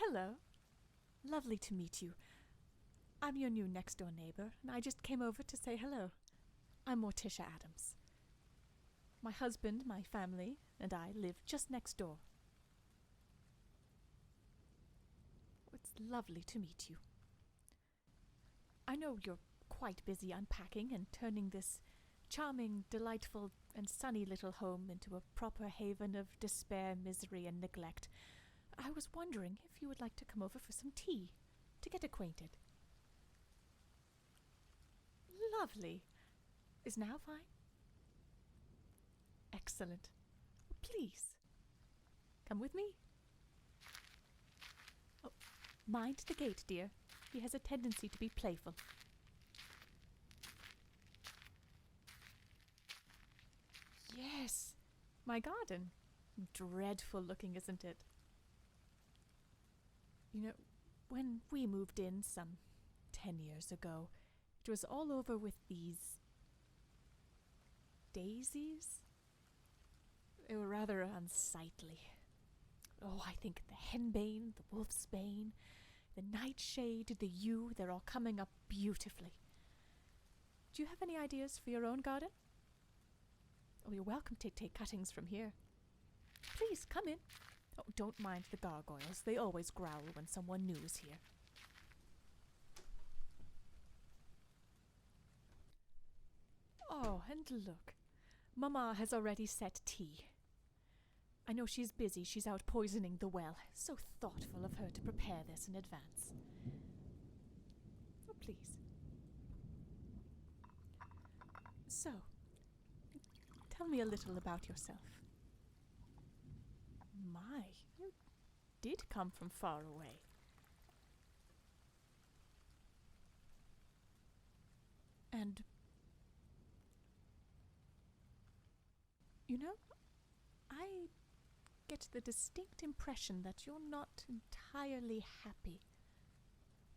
Hello. Lovely to meet you. I'm your new next-door neighbor, and I just came over to say hello. I'm Morticia Addams. My husband, my family, and I live just next door. It's lovely to meet you. I know you're quite busy unpacking and turning this charming, delightful, and sunny little home into a proper haven of despair, misery, and neglect. I was wondering if you would like to come over for some tea, to get acquainted. Lovely. Is now fine? Excellent. Please, come with me. Oh, mind the gate, dear. He has a tendency to be playful. Yes, my garden. Dreadful looking, isn't it? You know, when we moved in some 10 years ago, it was all over with these daisies. They were rather unsightly. Oh, I think the henbane, the wolfsbane, the nightshade, the yew, they're all coming up beautifully. Do you have any ideas for your own garden? Oh, you're welcome to take cuttings from here. Please, come in. Oh, don't mind the gargoyles. They always growl when someone new is here. Oh, and look. Mama has already set tea. I know she's busy. She's out poisoning the well. So thoughtful of her to prepare this in advance. Oh, please. So, tell me a little about yourself. My, you did come from far away. And, you know, I get the distinct impression that you're not entirely happy.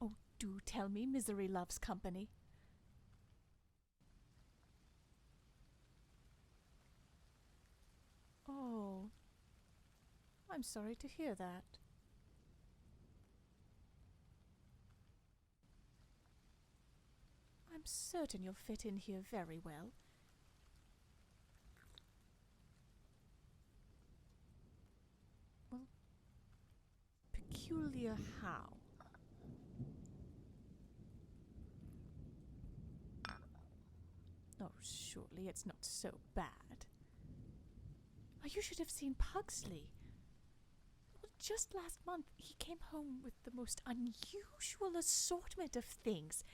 Oh, do tell me, misery loves company. Oh, I'm sorry to hear that. I'm certain you'll fit in here very well. Well, peculiar how? Oh, surely it's not so bad. Oh, you should have seen Pugsley. Well, just last month he came home with the most unusual assortment of things.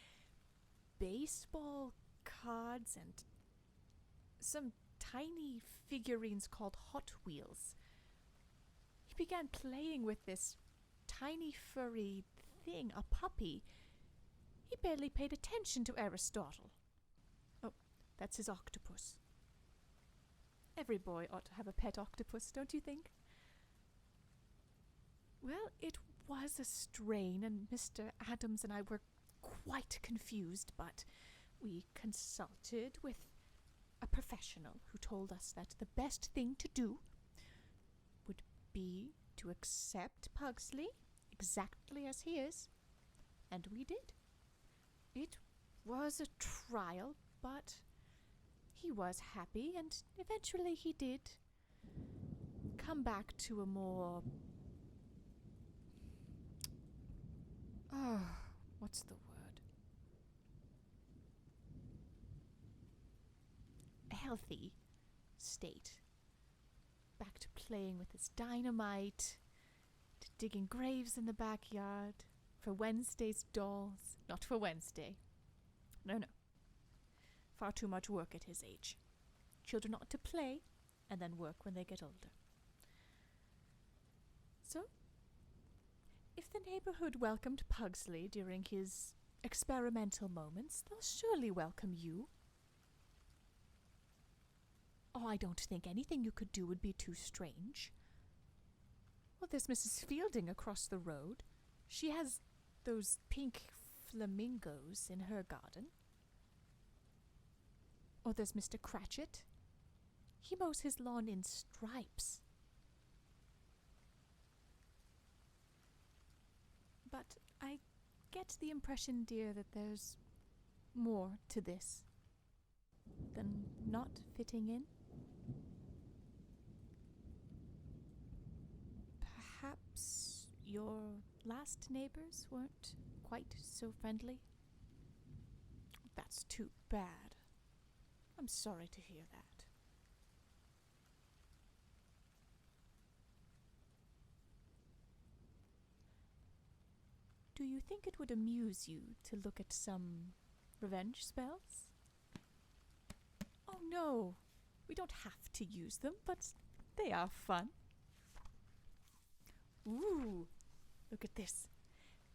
Baseball cards and some tiny figurines called Hot Wheels. He began playing with this tiny furry thing, a puppy. He barely paid attention to Aristotle. Oh, that's his octopus. Every boy ought to have a pet octopus, don't you think? Well, it was a strain, and Mr. Addams and I were quite confused, but we consulted with a professional who told us that the best thing to do would be to accept Pugsley exactly as he is, and we did. It was a trial, but he was happy, and eventually he did come back to a more... what's the word? Healthy state. Back to playing with his dynamite, to digging graves in the backyard, for Wednesday's dolls. Not for Wednesday. No. Far too much work at his age. Children ought to play, and then work when they get older. So, if the neighbourhood welcomed Pugsley during his experimental moments, they'll surely welcome you. Oh, I don't think anything you could do would be too strange. Well, there's Mrs. Fielding across the road. She has those pink flamingos in her garden. Or there's Mr. Cratchit. He mows his lawn in stripes. But I get the impression, dear, that there's more to this than not fitting in. Perhaps your last neighbors weren't quite so friendly? That's too bad. I'm sorry to hear that. Do you think it would amuse you to look at some revenge spells? Oh no, we don't have to use them, but they are fun. Ooh, look at this.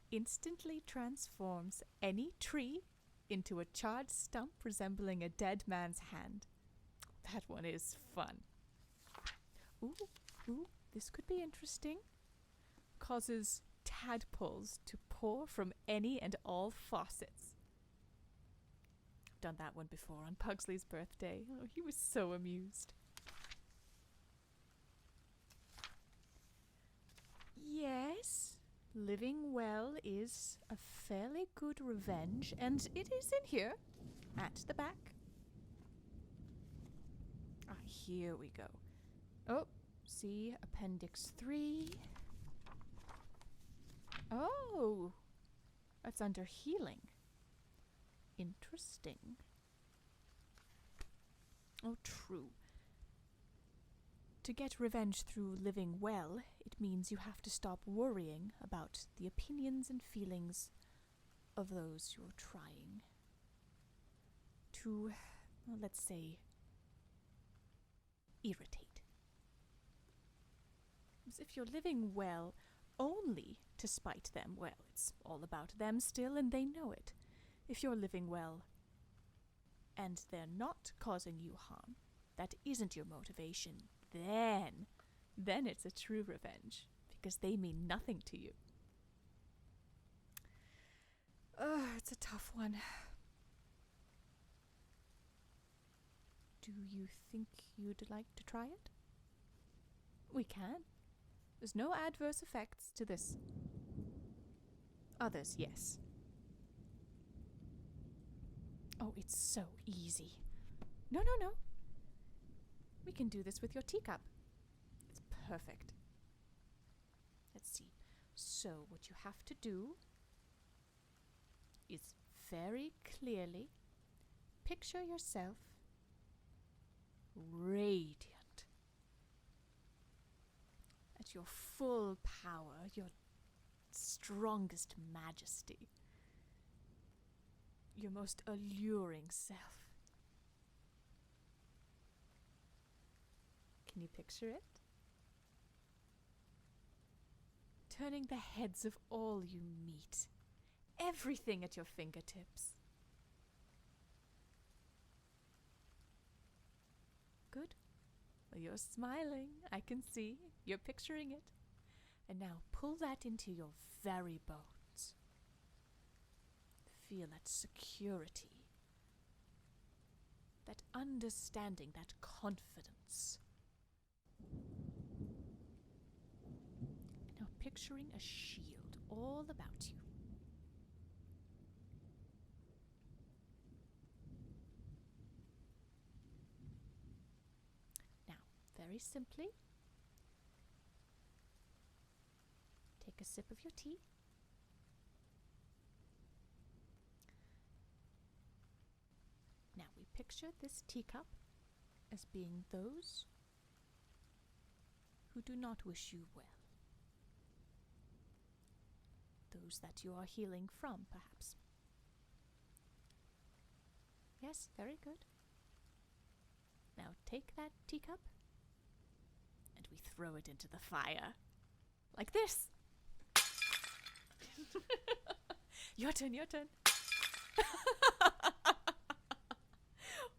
Instantly transforms any tree into a charred stump resembling a dead man's hand. That one is fun. Ooh, this could be interesting. Causes tadpoles to pour from any and all faucets. I've done that one before on Pugsley's birthday. Oh, he was so amused. Yes, living well is a fairly good revenge, and it is in here, at the back. Here we go. Oh, see Appendix 3. Oh, that's under healing. Interesting. Oh, true. To get revenge through living well, it means you have to stop worrying about the opinions and feelings of those you're trying to, well, let's say, irritate. As if you're living well only to spite them, well, it's all about them still, and they know it. If you're living well and they're not causing you harm, that isn't your motivation, then it's a true revenge, because they mean nothing to you. It's a tough one. Do you think you'd like to try it? We can. There's no adverse effects to this. Others, yes. Oh, it's so easy. No. We can do this with your teacup. It's perfect. Let's see. So what you have to do is very clearly picture yourself radiant at your full power, your strongest majesty, your most alluring self. Can you picture it? Turning the heads of all you meet, everything at your fingertips. Good. Well, you're smiling. I can see. You're picturing it. And now pull that into your very bones. Feel that security, that understanding, that confidence. Now picturing a shield all about you. Now, very simply, take a sip of your tea. Now we picture this teacup as being those who do not wish you well. Those that you are healing from, perhaps. Yes, very good. Now take that teacup and we throw it into the fire. Like this. Your turn.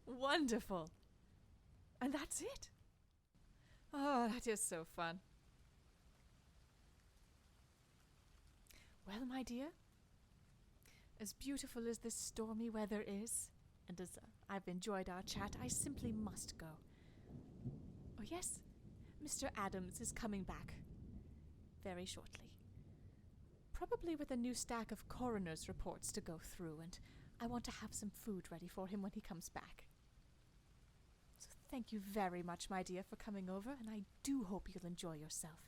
Wonderful. And that's it. Oh, that is so fun. Well, my dear, as beautiful as this stormy weather is, and as I've enjoyed our chat, I simply must go. Oh yes, Mr. Addams is coming back very shortly. probably with a new stack of coroner's reports to go through, and I want to have some food ready for him when he comes back. So thank you very much, my dear, for coming over, and I do hope you'll enjoy yourself.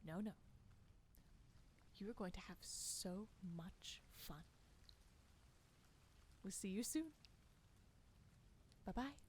No. You are going to have so much fun. We'll see you soon. Bye-bye.